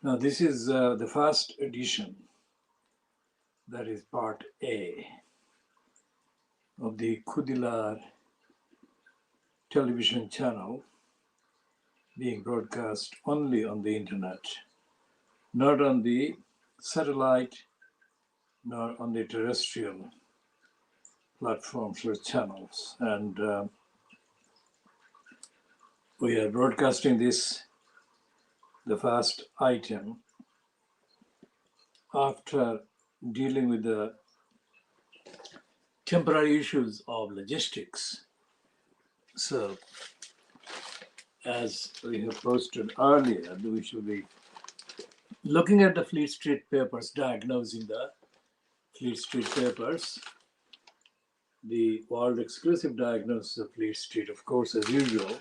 Now, this is the first edition, that is part A, of the Khoodeelaar television channel being broadcast only on the internet, not on the satellite, nor on the terrestrial platforms or channels. And we are broadcasting this, the first item, after dealing with the temporary issues of logistics. So, as we have posted earlier, we should be looking at the Fleet Street papers, diagnosing the Fleet Street papers, the world exclusive diagnosis of Fleet Street, of course, as usual.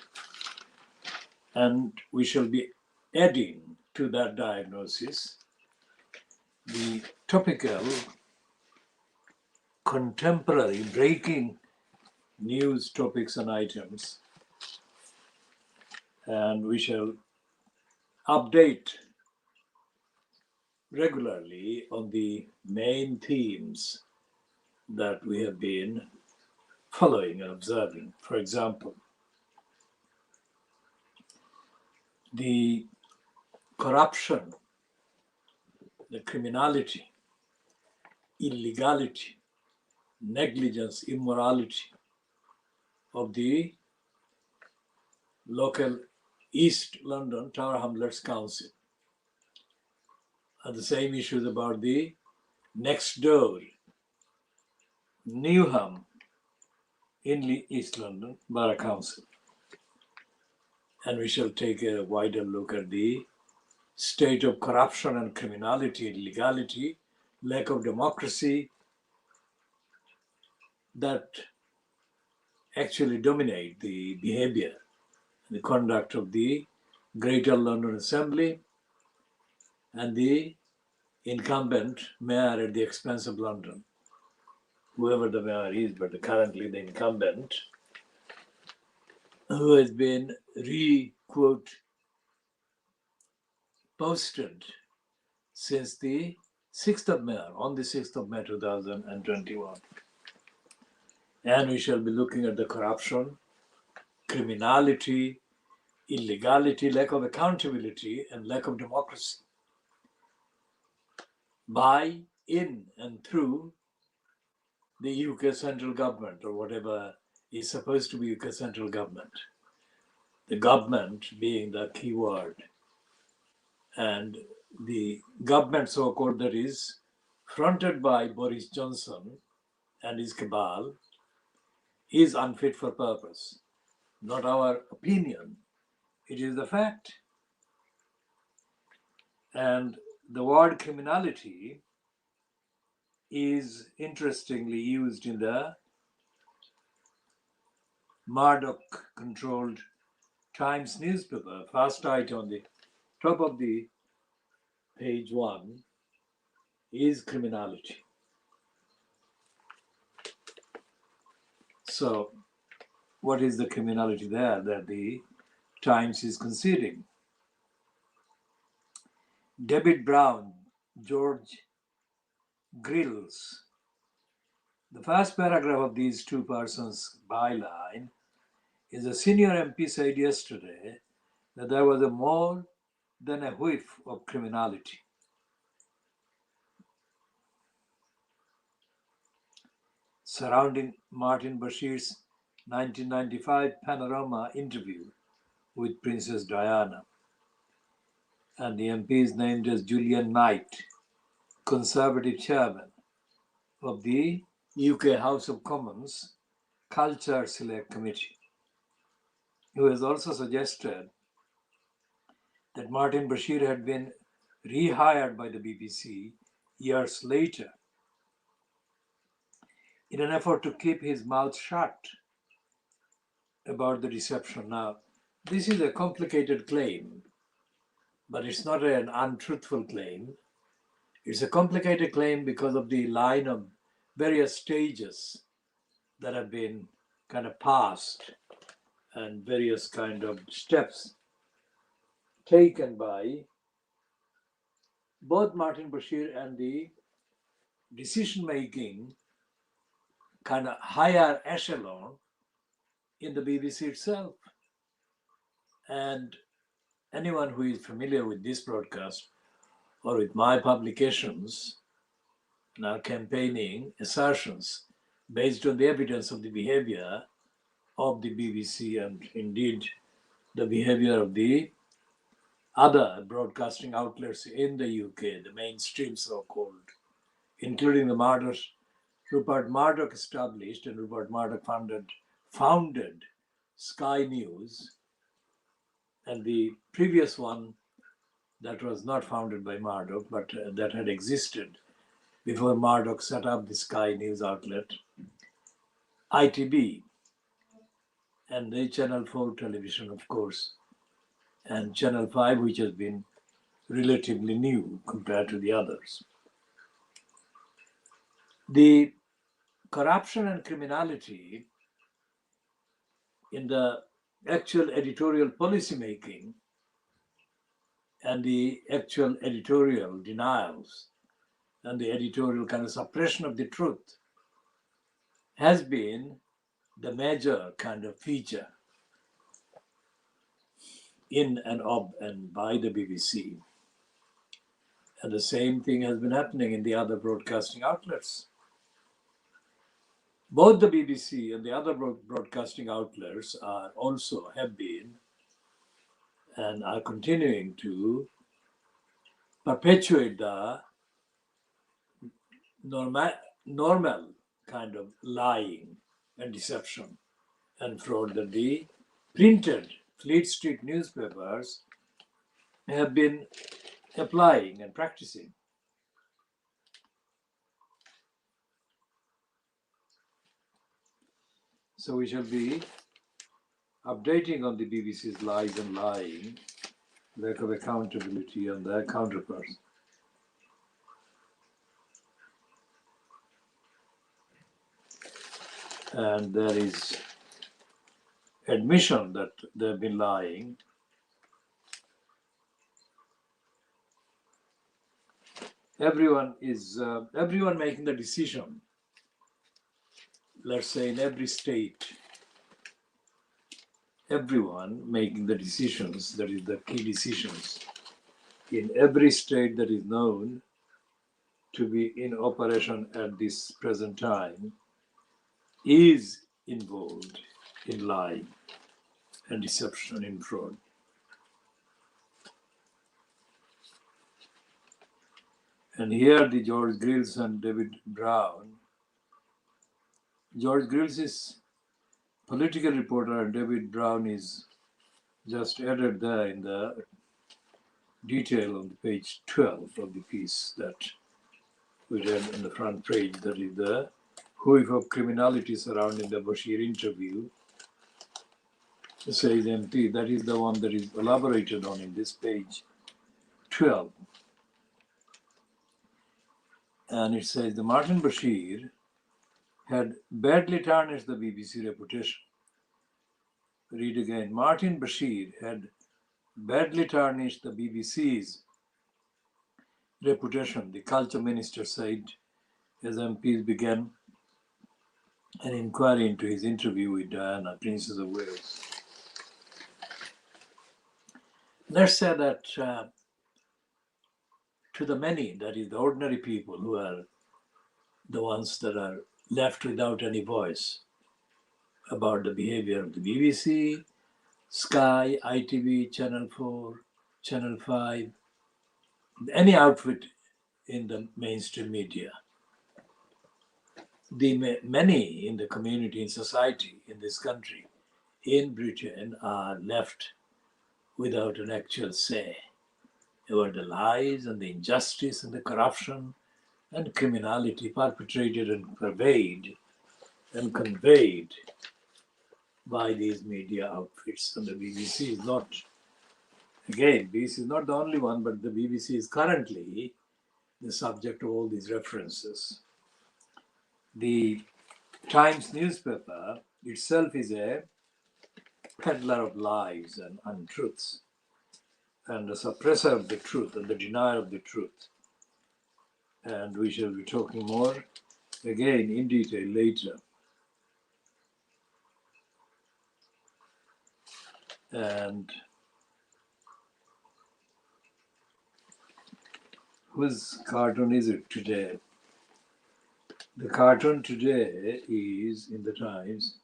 And we shall be adding to that diagnosis the topical, contemporary, breaking news topics and items. And we shall update regularly on the main themes that we have been following and observing. For example, the corruption, the criminality, illegality, negligence, immorality of the local East London Tower Hamlets Council, and the same issues about the next door Newham in East London Borough Council. And we shall take a wider look at the state of corruption and criminality, illegality, lack of democracy that actually dominate the behavior, the conduct of the Greater London Assembly and the incumbent mayor at the expense of London, whoever the mayor is, but currently the incumbent, who has been posted since the 6th of May, on the 6th of May 2021. And we shall be looking at the corruption, criminality, illegality, lack of accountability, and lack of democracy by, in, and through the UK central government, or whatever is supposed to be UK central government. The government being the key word. And the government, so-called, that is fronted by Boris Johnson and his cabal, is unfit for purpose. Not our opinion, it is the fact. And the word criminality is interestingly used in the Murdoch-controlled Times newspaper. First item on the top of the page 1 is criminality. So, what is the criminality there that the Times is conceding? David Brown, George Grills. The first paragraph of these two persons' byline is a senior MP said yesterday that there was a more than a whiff of criminality. Surrounding Martin Bashir's 1995 Panorama interview with Princess Diana. And the MP is named as Julian Knight, Conservative Chairman of the UK House of Commons Culture Select Committee, who has also suggested that Martin Bashir had been rehired by the BBC years later in an effort to keep his mouth shut about the deception. Now, this is a complicated claim, but it's not an untruthful claim. It's a complicated claim because of the line of various stages that have been kind of passed and various kind of steps taken by both Martin Bashir and the decision-making kind of higher echelon in the BBC itself. And anyone who is familiar with this broadcast or with my publications and our campaigning assertions based on the evidence of the behavior of the BBC and indeed the behavior of the other broadcasting outlets in the UK, the mainstream so-called, including the Murdoch, Rupert Murdoch established and Rupert Murdoch founded Sky News, and the previous one that was not founded by Murdoch, but that had existed before Murdoch set up the Sky News outlet, ITB, and the Channel 4 television, of course, and Channel 5, which has been relatively new compared to the others. The corruption and criminality in the actual editorial policy making and the actual editorial denials and the editorial kind of suppression of the truth has been the major kind of feature in and of and by the BBC. And the same thing has been happening in the other broadcasting outlets. Both the BBC and the other broadcasting outlets have been and are continuing to perpetuate the normal kind of lying and deception and fraud that the printed Fleet Street newspapers have been applying and practicing. So we shall be updating on the BBC's lies and lying, lack of accountability on their counterparts. And there is admission that they've been lying. Everyone making the decision, let's say in every state, everyone making the decisions, that is the key decisions, in every state that is known to be in operation at this present time is involved in lying and deception and fraud. And here the George Grills and David Brown. George Grills is political reporter and David Brown is just added there in the detail on the page 12 of the piece that we read on the front page. That is the wave of criminality surrounding the Bashir interview, says MT. That is the one that is elaborated on in this page 12. And it says the Martin Bashir had badly tarnished the BBC reputation. Read again. Martin Bashir had badly tarnished the BBC's reputation, the culture minister said as MPs began an inquiry into his interview with Diana, Princess of Wales. Let's say that to the many, that is the ordinary people who are the ones that are left without any voice about the behavior of the BBC, Sky, ITV, Channel 4, Channel 5, any outfit in the mainstream media. The many in the community, in society, in this country, in Britain, are left without an actual say about the lies and the injustice and the corruption and criminality perpetrated and pervaded and conveyed by these media outfits. And the BBC is not, again, BBC is not the only one, but the BBC is currently the subject of all these references. The Times newspaper itself is a peddler of lies and untruths. and a suppressor of the truth and the denier of the truth. And we shall be talking more again in detail later. And whose cartoon is it today? The cartoon today is in the Times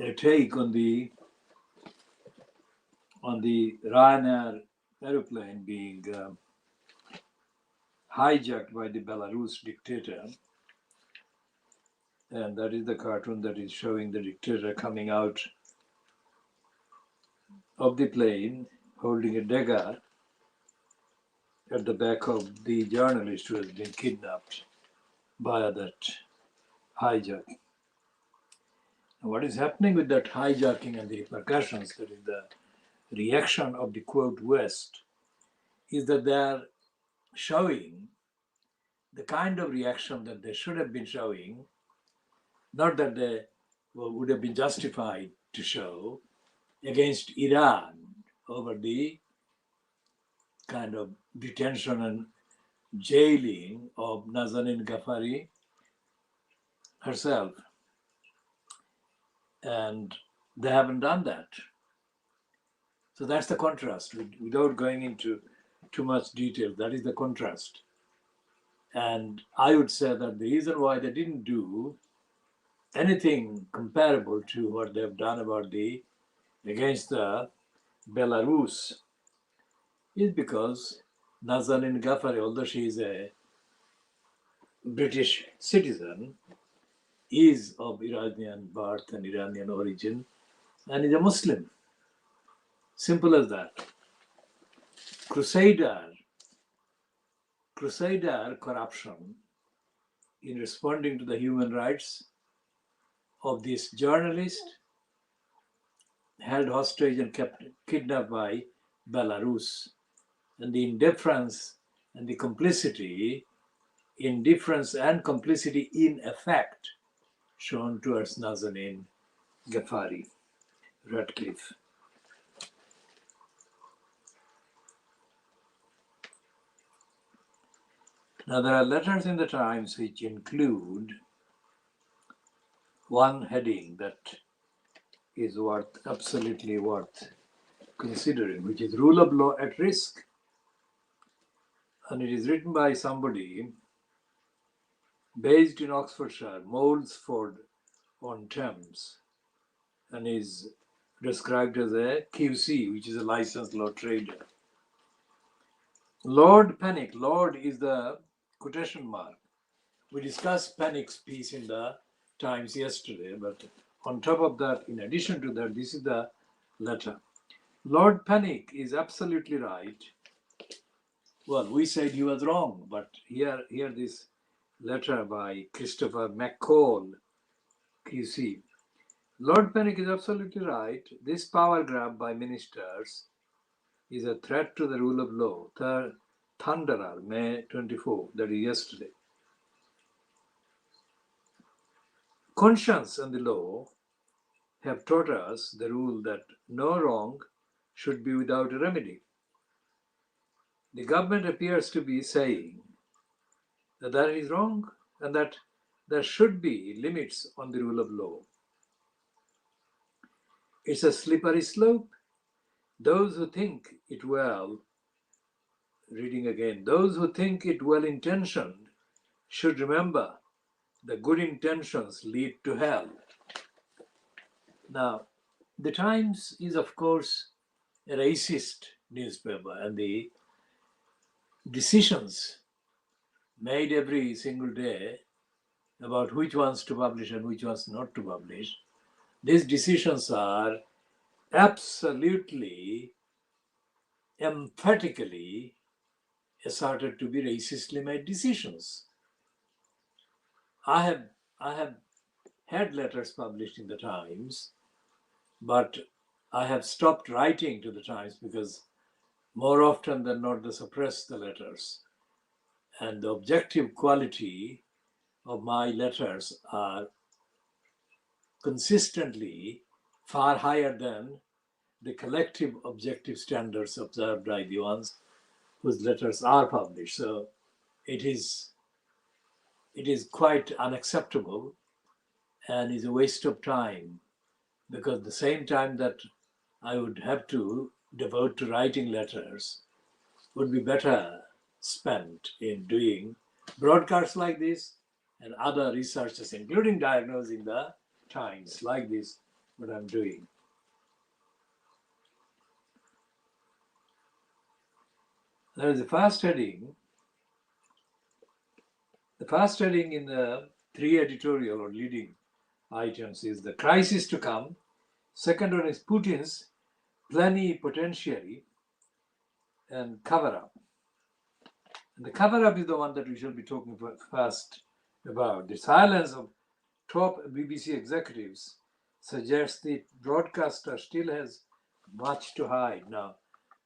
a take on the Ryanair aeroplane being hijacked by the Belarus dictator, and that is the cartoon that is showing the dictator coming out of the plane holding a dagger at the back of the journalist who has been kidnapped by that hijacking. What is happening with that hijacking and the repercussions, that is the reaction of the quote West, is that they are showing the kind of reaction that they should have been showing, not that they would have been justified to show against Iran over the kind of detention and jailing of Nazanin Ghaffari herself. And they haven't done that. So that's the contrast. Without going into too much detail, that is the contrast. And I would say that the reason why they didn't do anything comparable to what they've done against the Belarus is because Nazanin Ghaffari, although she is a British citizen, is of Iranian birth and Iranian origin, and is a Muslim. Simple as that. Crusader corruption in responding to the human rights of this journalist held hostage and kidnapped by Belarus, and the indifference and the complicity, indifference and complicity in effect shown towards Nazanin Ghaffari Ratcliffe. Now there are letters in the Times which include one heading that is absolutely worth considering, which is rule of law at risk. And it is written by somebody based in Oxfordshire, Molesford-on-Thames, and is described as a QC, which is a licensed law trader. Lord Panic, Lord is the quotation mark. We discussed Panic's piece in the Times yesterday, but on top of that, in addition to that, this is the letter. Lord Panic is absolutely right. Well, we said he was wrong, but here this letter by Christopher McCall, QC. Lord Panic is absolutely right. This power grab by ministers is a threat to the rule of law. Thunderer, May 24, that is yesterday. Conscience and the law have taught us the rule that no wrong should be without a remedy. The government appears to be saying that that is wrong and that there should be limits on the rule of law. It's a slippery slope. Those who think it well, reading again, those who think it well-intentioned should remember the good intentions lead to hell. Now, the Times is, of course, a racist newspaper, and the decisions made every single day about which ones to publish and which ones not to publish, these decisions are absolutely, emphatically asserted to be racistly made decisions. I have had letters published in the Times, but I have stopped writing to the Times because more often than not they suppress the letters. And the objective quality of my letters are consistently far higher than the collective objective standards observed by the ones whose letters are published. So it is quite unacceptable and is a waste of time, because the same time that I would have to devote to writing letters would be better spent in doing broadcasts like this and other researches, including diagnosing the times like this, what I'm doing. There is a fast heading. The fast heading in the three editorial or leading items is the crisis to come. Second one is Putin's plenipotentiary and cover up. And the cover up is the one that we shall be talking first about. The silence of top BBC executives suggests the broadcaster still has much to hide. Now,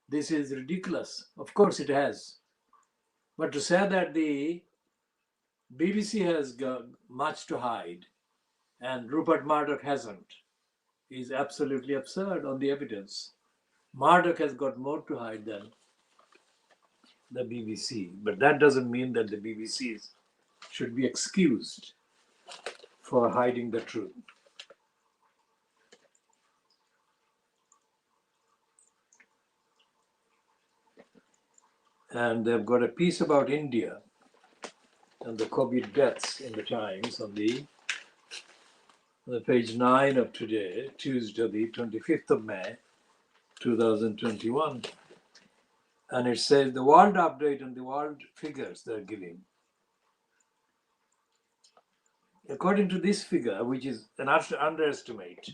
this is ridiculous. Of course it has. But to say that the BBC has got much to hide and Rupert Murdoch hasn't is absolutely absurd on the evidence. Murdoch has got more to hide than the BBC. But that doesn't mean that the BBC should be excused for hiding the truth. And they've got a piece about India and the COVID deaths in the Times on the page 9 of today, Tuesday, the 25th of May, 2021. And it says the world update and the world figures they're giving. According to this figure, which is an underestimate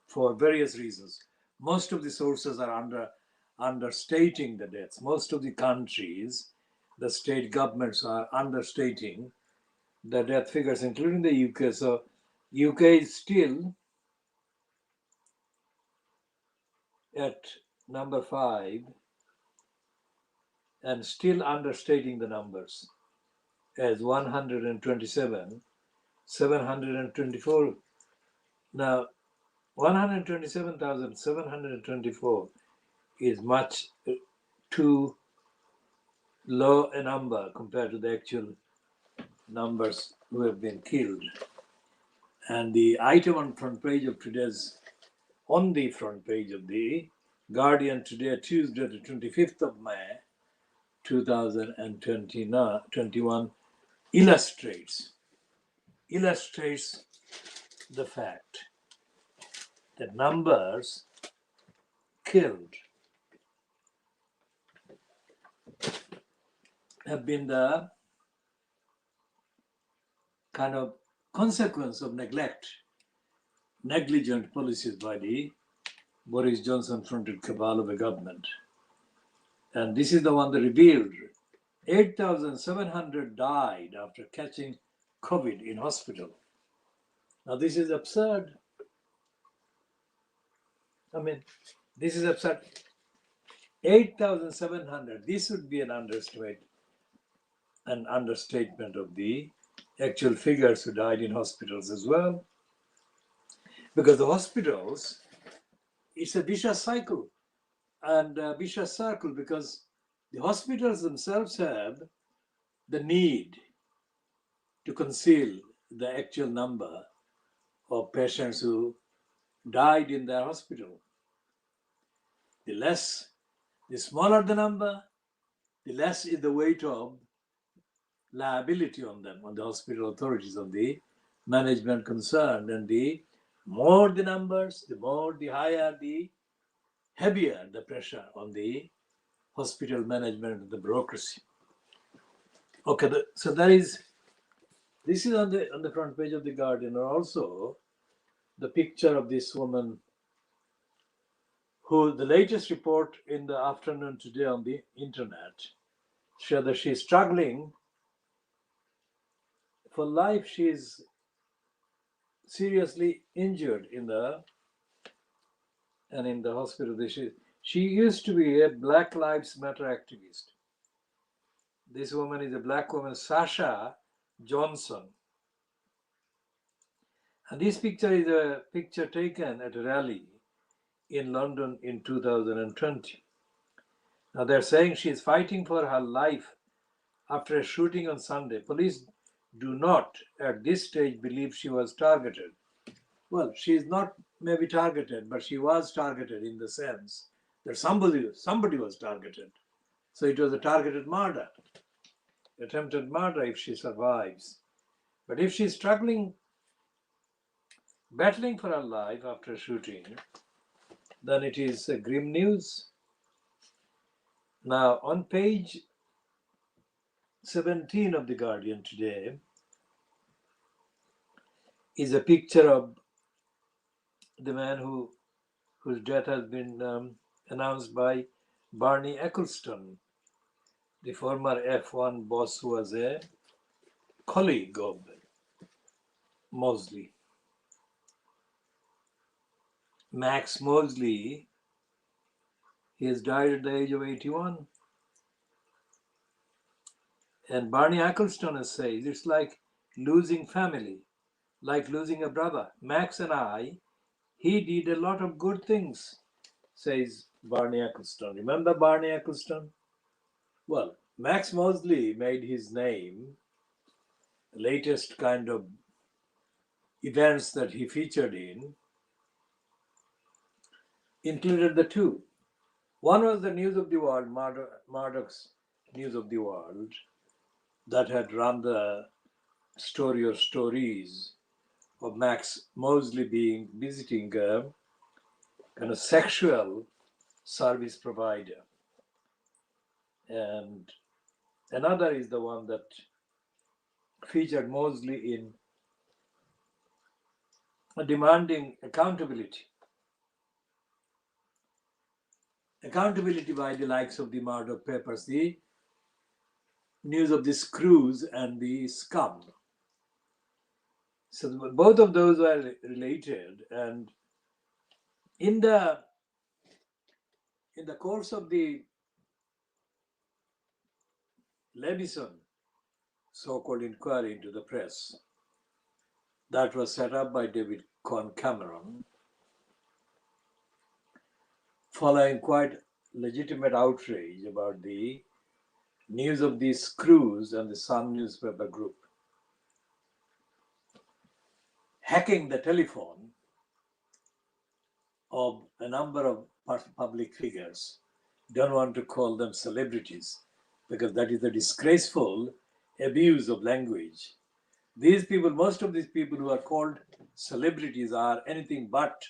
for various reasons, most of the sources are understating the deaths. Most of the countries, the state governments are understating the death figures, including the UK. So UK is still at number 5 and still understating the numbers as 127, 724. Now, 127,724 is much too low a number compared to the actual numbers who have been killed. And the item on the front page of the Guardian today, Tuesday, the 25th of May, 2021, illustrates the fact that numbers killed have been the kind of consequence of negligent policies by the Boris Johnson-fronted cabal of a government. And this is the one that revealed 8,700 died after catching COVID in hospital. Now this is absurd. I mean, this is absurd. 8,700. This would be an understatement of the actual figures who died in hospitals as well. Because the hospitals, it's a vicious cycle and a vicious circle, because the hospitals themselves have the need to conceal the actual number of patients who died in their hospital. The smaller the number, the less is the weight of liability on them, on the hospital authorities, on the management concerned. And the more the numbers, the higher, the heavier the pressure on the hospital management and the bureaucracy. Okay, so this is on the front page of the Guardian, and also the picture of this woman who the latest report in the afternoon today on the internet showed that she's struggling for life. She is seriously injured in the hospital. She used to be a Black Lives Matter activist. This woman is a black woman, Sasha Johnson. And this picture is a picture taken at a rally in London in 2020. Now they're saying she is fighting for her life after a shooting on Sunday. Police do not at this stage believe she was targeted. Well, she is not maybe targeted, but she was targeted in the sense that somebody was targeted. So it was a targeted murder, attempted murder if she survives. But if she's struggling, battling for her life after a shooting, then it is grim news. Now, on page 17 of The Guardian today is a picture of the man whose death has been announced by Barney Eccleston, the former F1 boss who was a colleague of Mosley. Max Mosley, he has died at the age of 81. And Barney Eccleston says it's like losing family, like losing a brother. Max and I, he did a lot of good things, says Barney Eccleston. Remember Barney Eccleston? Well, Max Mosley made his name, the latest kind of events that he featured in included the two. One was the News of the World, Murdoch's News of the World, that had run the story or stories of Max Mosley visiting a kind of sexual service provider. And another is the one that featured Mosley in demanding accountability. Accountability by the likes of the Murdoch papers, the news of the screws and the scum. So both of those were related, and in the course of the Levison so-called inquiry into the press that was set up by David Cameron, following quite legitimate outrage about the news of the screws and the Sun newspaper group hacking the telephone of a number of public figures. Don't want to call them celebrities because that is a disgraceful abuse of language. These people, most of these people who are called celebrities are anything but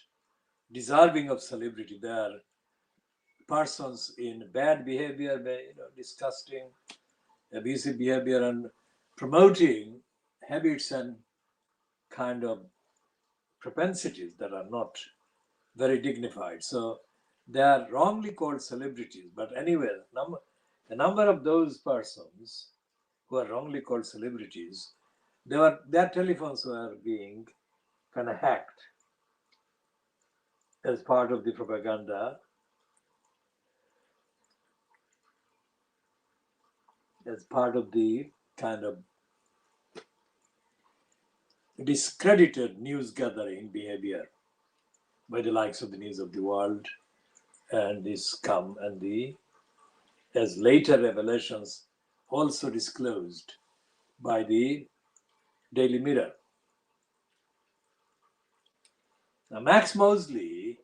deserving of celebrity. They are persons in bad behavior, disgusting, abusive behavior, and promoting habits and kind of propensities that are not very dignified. So they are wrongly called celebrities. But anyway, a number of those persons who are wrongly called celebrities, their telephones were being kind of hacked as part of the propaganda, as part of the kind of discredited news gathering behavior by the likes of the News of the World and the scum and as later revelations also disclosed by the Daily Mirror. Now, Max Mosley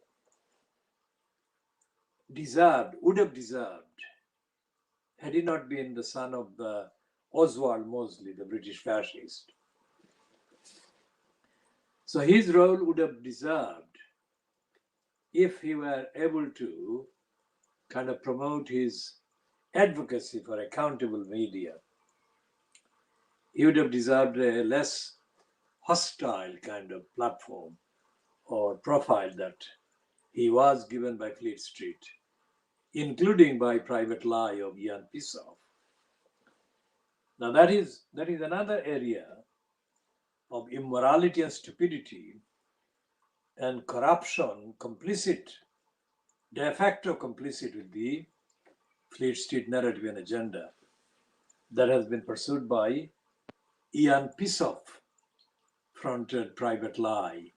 would have deserved, had he not been the son of Oswald Mosley, the British fascist. So his role would have deserved, if he were able to kind of promote his advocacy for accountable media, he would have deserved a less hostile kind of platform or profile that he was given by Fleet Street, including by Private Lie of Ian Pissoff. Now that is another area of immorality and stupidity and corruption, de facto complicit with the Fleet Street narrative and agenda that has been pursued by Ian Pissoff fronted private lie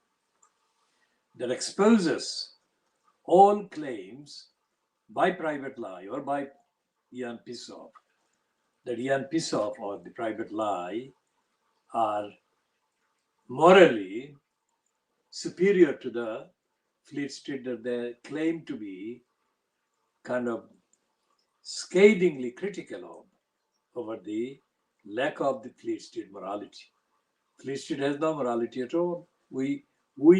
that exposes all claims by private lie or by Jan Pisov, that Jan Pisov or the private lie are morally superior to the Fleet Street, that they claim to be kind of scathingly critical of over the lack of the Fleet Street morality. Fleet Street has no morality at all. We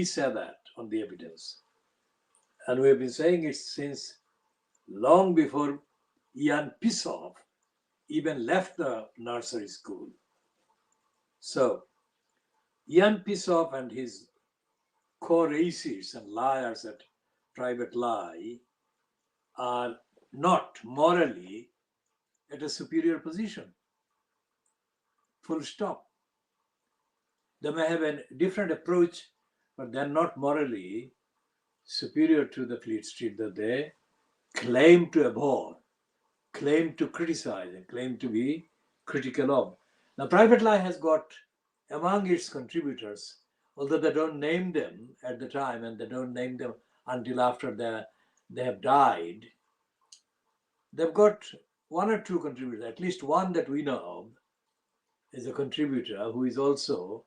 say that on the evidence. And we have been saying it since long before Jan Pisov even left the nursery school. So Jan Pisov and his co-racists and liars at Private Lie are not morally at a superior position. Full stop. They may have a different approach, but they're not morally superior to the Fleet Street that they claim to abhor, claim to criticize, and claim to be critical of. Now, Private Lie has got among its contributors, although they don't name them at the time and they don't name them until after they have died, they've got one or two contributors, at least one that we know of is a contributor who is also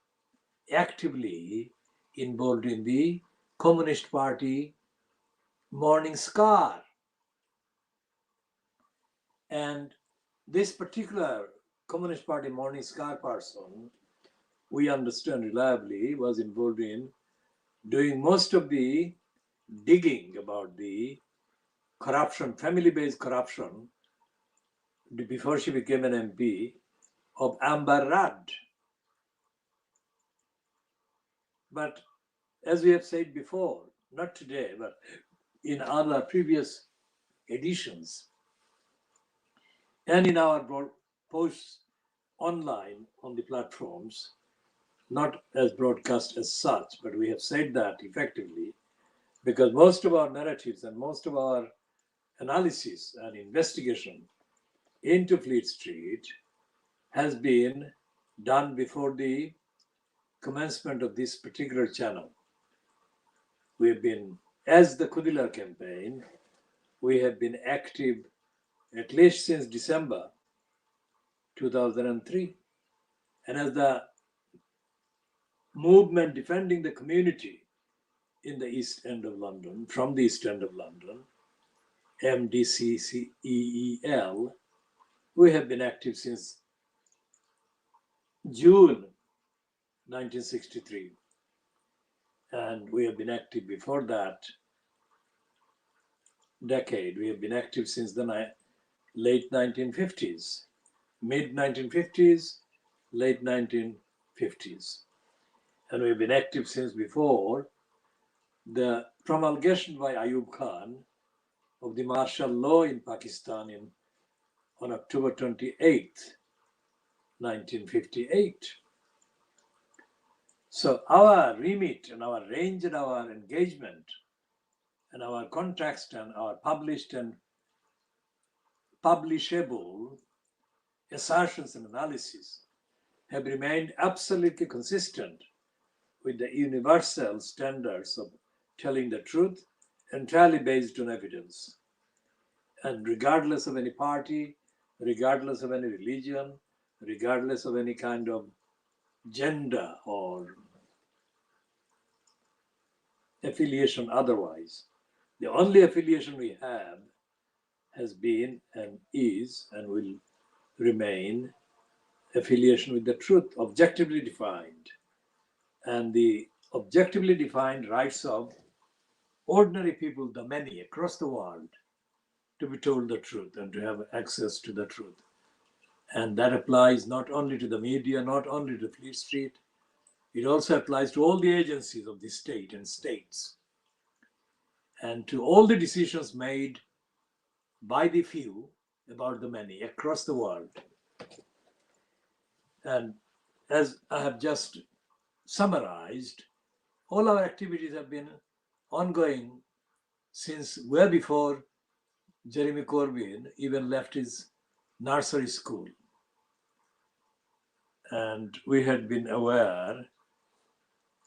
actively involved in the Communist Party Morning Scar. And this particular Communist Party Morning Scar person, we understand reliably, was involved in doing most of the digging about the corruption, family-based corruption, before she became an MP, of Amber Rudd. But as we have said before, not today, but in other previous editions, and in our posts online on the platforms, not as broadcast as such, but we have said that effectively, because most of our narratives and most of our analysis and investigation into Fleet Street has been done before the commencement of this particular channel. We have been, as the Khoodeelaar campaign, we have been active at least since December 2003. And as the movement defending the community in the East End of London, from the East End of London, MDCCEEL, we have been active since June 1963. And we have been active before that decade. We have been active since the late 1950s, mid 1950s, late 1950s. And we've been active since before the promulgation by Ayub Khan of the martial law in Pakistan on October 28th, 1958. So our remit and our range and our engagement and our context and our published and publishable assertions and analysis have remained absolutely consistent with the universal standards of telling the truth, entirely based on evidence. And regardless of any party, regardless of any religion, regardless of any kind of gender or affiliation otherwise. The only affiliation we have has been and is and will remain affiliation with the truth, objectively defined, and the objectively defined rights of ordinary people, the many across the world, to be told the truth and to have access to the truth. And that applies not only to the media, not only to Fleet Street, it also applies to all the agencies of the state and states, and to all the decisions made by the few about the many across the world. And as I have just summarized, all our activities have been ongoing since well before Jeremy Corbyn even left his nursery school. And we had been aware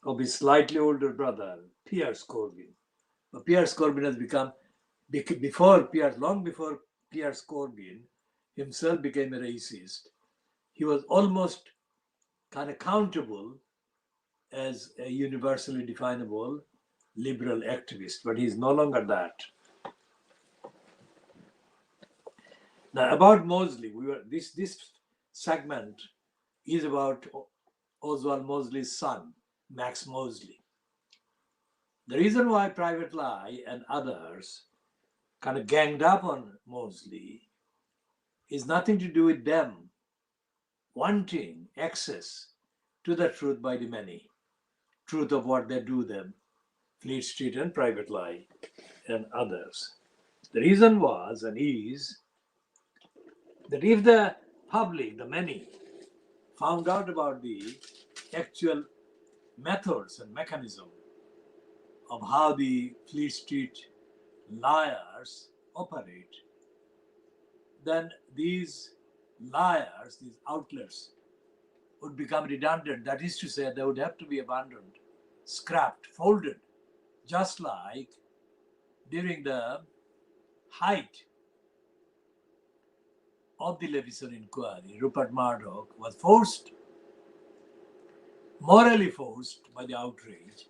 of his slightly older brother, Piers Corbyn. But Piers Corbyn has become, long before Piers Corbyn himself became a racist, he was almost kind of countable as a universally definable liberal activist, but he's no longer that. Now, about Mosley, this segment is about Oswald Mosley's son, Max Mosley. The reason why Private Lie and others kind of ganged up on Mosley is nothing to do with them wanting access to the truth by the many, truth of what they do them, Fleet Street and Private Lie and others. The reason was and is that if the public, the many, found out about the actual methods and mechanism of how the Fleet Street liars operate, then these liars, these outlets, would become redundant. That is to say, they would have to be abandoned, scrapped, folded, just like during the height of the Leveson inquiry, Rupert Murdoch was forced, morally forced by the outrage,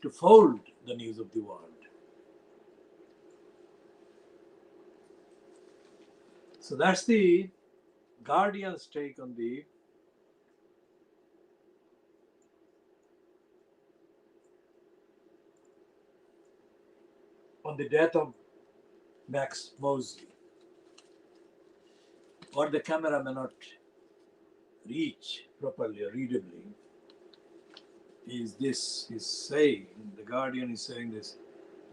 to fold the News of the World. So that's the Guardian's take on the death of Max Mosley. What the camera may not reach properly or readably is this is saying, the Guardian is saying this,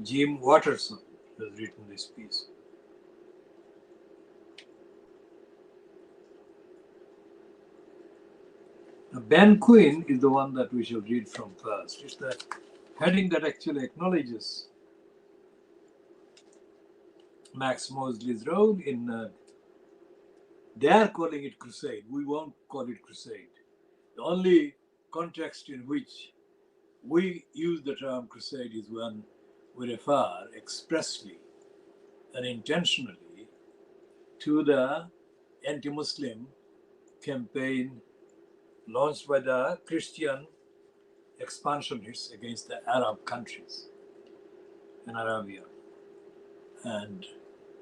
Jim Watterson has written this piece. Now, Ben Quinn is the one that we shall read from first. It's the heading that actually acknowledges Max Mosley's role in, they are calling it crusade. We won't call it crusade. The only context in which we use the term crusade is when we refer expressly and intentionally to the anti-Muslim campaign launched by the Christian expansionists against the Arab countries in Arabia. And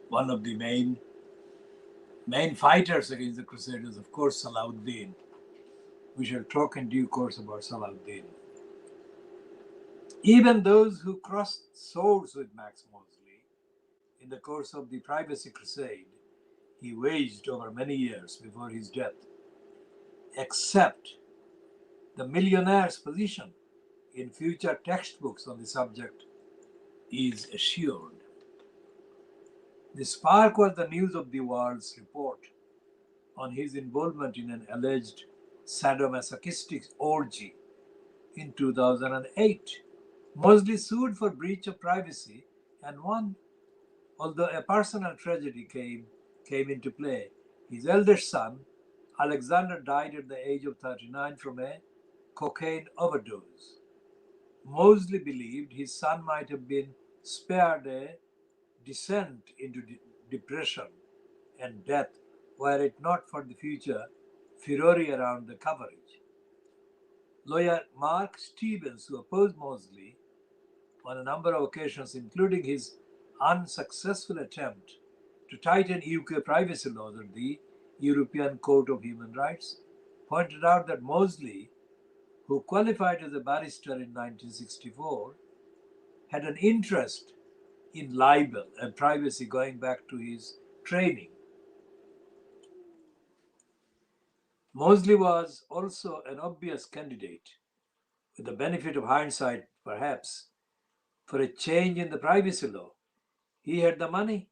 one of the main fighters against the Crusaders, of course, Salahuddin. We shall talk in due course about Salahuddin. Even those who crossed swords with Max Mosley in the course of the privacy crusade he waged over many years before his death, accept the millionaire's position in future textbooks on the subject is assured. The spark was the News of the World's report on his involvement in an alleged sadomasochistic orgy in 2008. Mosley sued for breach of privacy and won, although a personal tragedy came into play. His eldest son, Alexander, died at the age of 39 from a cocaine overdose. Mosley believed his son might have been spared a descent into depression and death were it not for the future furore around the coverage. Lawyer Mark Stevens, who opposed Mosley on a number of occasions, including his unsuccessful attempt to tighten UK privacy laws at the European Court of Human Rights, pointed out that Mosley, who qualified as a barrister in 1964, had an interest in libel and privacy going back to his training. Mosley was also an obvious candidate, with the benefit of hindsight perhaps, for a change in the privacy law. He had the money,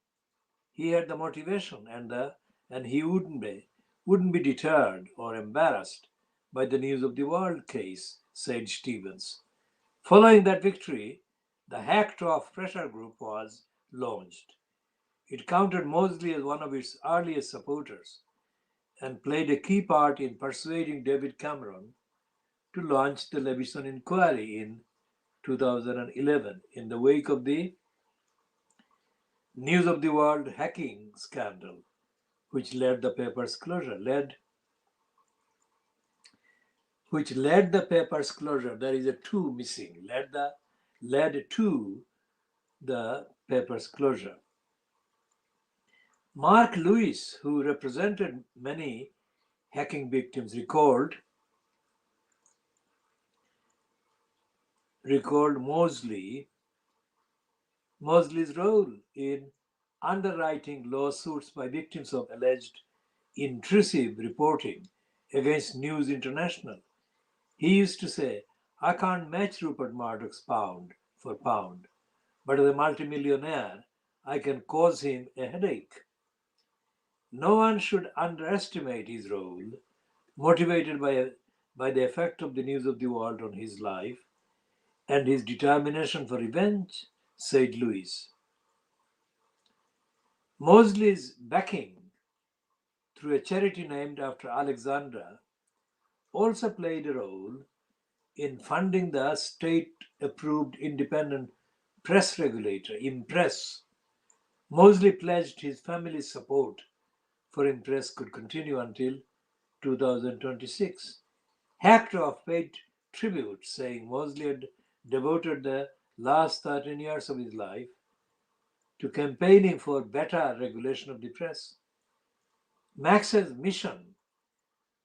he had the motivation, and he wouldn't be deterred or embarrassed by the News of the World case, said Stevens. Following that victory, the Haque pressure group was launched. It counted Mosley as one of its earliest supporters and played a key part in persuading David Cameron to launch the Levison inquiry in 2011 in the wake of the News of the World hacking scandal, which led the paper's closure. There is a two missing. Led to the paper's closure. Mark Lewis, who represented many hacking victims, recalled Mosley's role in underwriting lawsuits by victims of alleged intrusive reporting against News International. He used to say, "I can't match Rupert Murdoch's pound for pound, but as a multimillionaire, I can cause him a headache." No one should underestimate his role, motivated by the effect of the News of the World on his life and his determination for revenge, said Lewis. Mosley's backing through a charity named after Alexander also played a role in funding the state-approved independent press regulator, Impress. Mosley pledged his family's support for Impress could continue until 2026. Hacktoff paid tribute, saying Mosley had devoted the last 13 years of his life to campaigning for better regulation of the press. Max's mission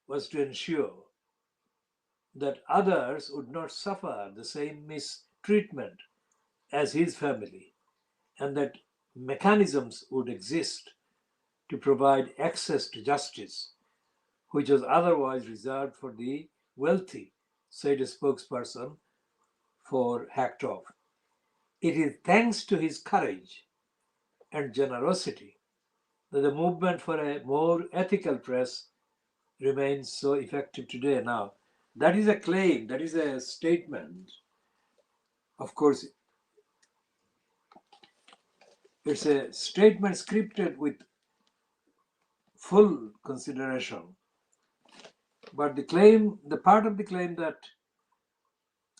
was to ensure that others would not suffer the same mistreatment as his family, and that mechanisms would exist to provide access to justice, which was otherwise reserved for the wealthy, said a spokesperson for Hacktoff. It is thanks to his courage and generosity that the movement for a more ethical press remains so effective today. Now, that is a claim, that is a statement. Of course, it's a statement scripted with full consideration. But the part of the claim that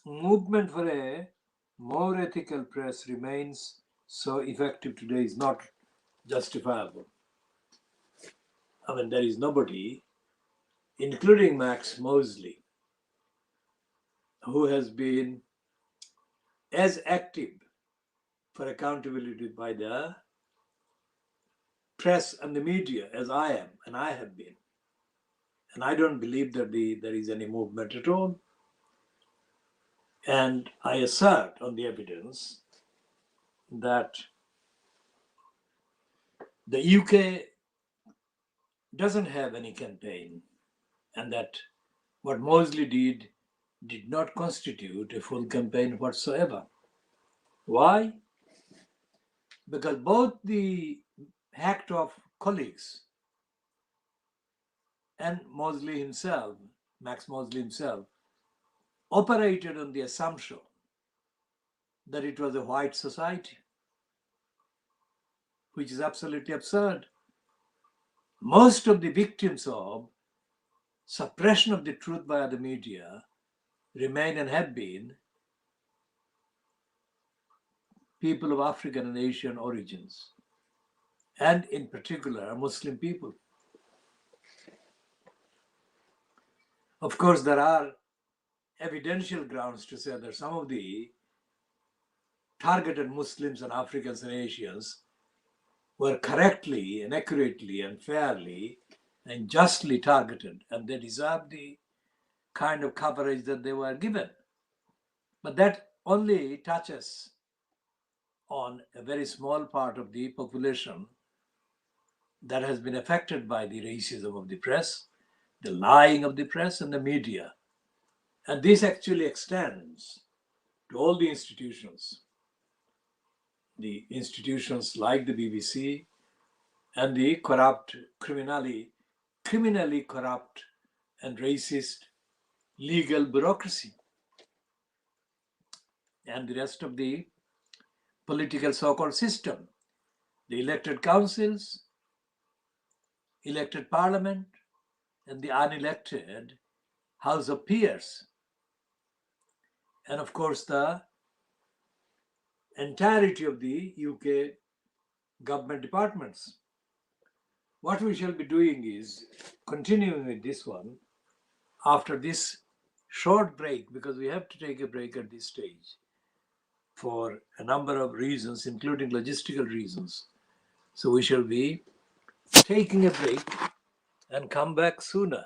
movement for a more ethical press remains so effective today is not justifiable. I mean, there is nobody, including Max Mosley, who has been as active for accountability by the press and the media as I am, and I have been. And I don't believe that there is any movement at all. And I assert on the evidence that the UK doesn't have any campaign, and that what Mosley did not constitute a full campaign whatsoever. Why? Because both the Hacktoff colleagues and Mosley himself, Max Mosley himself, operated on the assumption that it was a white society, which is absolutely absurd. Most of the victims of suppression of the truth by the media remain and have been people of African and Asian origins, and in particular Muslim people. Of course, there are evidential grounds to say that some of the targeted Muslims and Africans and Asians were correctly and accurately and fairly and justly targeted, and they deserve the kind of coverage that they were given. But that only touches on a very small part of the population that has been affected by the racism of the press, the lying of the press and the media. And this actually extends to all the institutions like the BBC and the criminally corrupt and racist legal bureaucracy and the rest of the political so-called system, the elected councils, elected parliament, and the unelected House of Peers. and of course the entirety of the UK government departments. What we shall be doing is continuing with this one after this short break, because we have to take a break at this stage for a number of reasons, including logistical reasons. So we shall be taking a break and come back sooner.